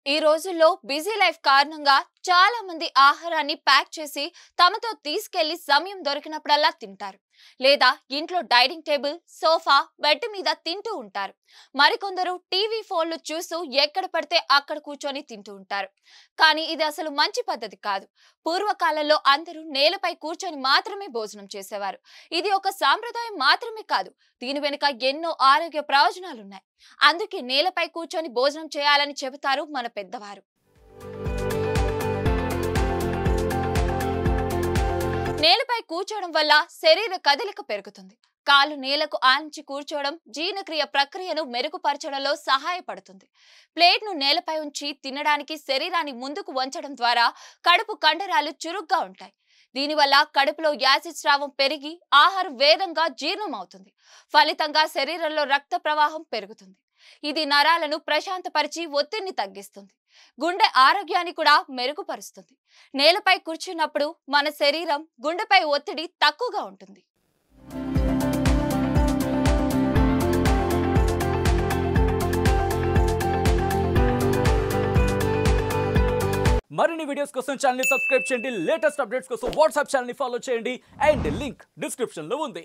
ఈ రోజుల్లో busy life కారణంగా చాలా మంది ఆహారాన్ని ప్యాక్ చేసి తమతో తీసుకెళ్లి సమయం దొరికినప్పుడల్లా తింటారు. లేదా ఇంట్లో డైనింగ్ టేబుల్, సోఫా, బెడ్ మీద తింటూ ఉంటారు. మరికొందరు టీవీ, ఫోన్లు చూస్తూ ఎక్కడ పడితే అక్కడ కూర్చొని తింటూ ఉంటారు. కానీ ఇది అసలు మంచి పద్ధతి కాదు. పూర్వకాలంలో అందరూ నేలపై కూర్చొని మాత్రమే భోజనం చేసేవారు. ఇది ఒక సాంప్రదాయం మాత్రమే కాదు, దీని వెనుక ఎన్నో ఆరోగ్య ప్రయోజనాలున్నాయి. అందుకే నేలపై కూర్చొని భోజనం చేయాలని చెబుతారు మన పెద్దవారు. నేలపై కూర్చోవడం వల్ల శరీర కదలిక పెరుగుతుంది. కాళ్ళు నేలకు ఆనించి కూర్చోవడం జీర్ణక్రియ ప్రక్రియను మెరుగుపరచడంలో సహాయపడుతుంది. ప్లేట్ను నేలపై ఉంచి తినడానికి శరీరాన్ని ముందుకు వంచడం ద్వారా కడుపు కండరాలు చురుగ్గా ఉంటాయి. దీనివల్ల కడుపులో యాసిడ్ స్రావం పెరిగి ఆహారం వేగంగా జీర్ణం అవుతుంది. ఫలితంగా శరీరంలో రక్త ప్రవాహం పెరుగుతుంది. ఇది నరాలను ప్రశాంతపరిచి ఒత్తిడిని తగ్గిస్తుంది. గుండె ఆరోగ్యాన్ని కూడా మెరుగుపరుస్తుంది. నేలపై కూర్చున్నప్పుడు మన శరీరం, గుండెపై ఒత్తిడి తక్కువగా ఉంటుంది. మరిన్ని వీడియోస్ కోసం ఛానల్ ని సబ్స్క్రైబ్ చేయండి. లేటెస్ట్ అప్డేట్స్ కోసం వాట్సాప్ ఛానల్ ని ఫాలో చేయండి. అండ్ లింక్ డిస్క్రిప్షన్ లో ఉంది.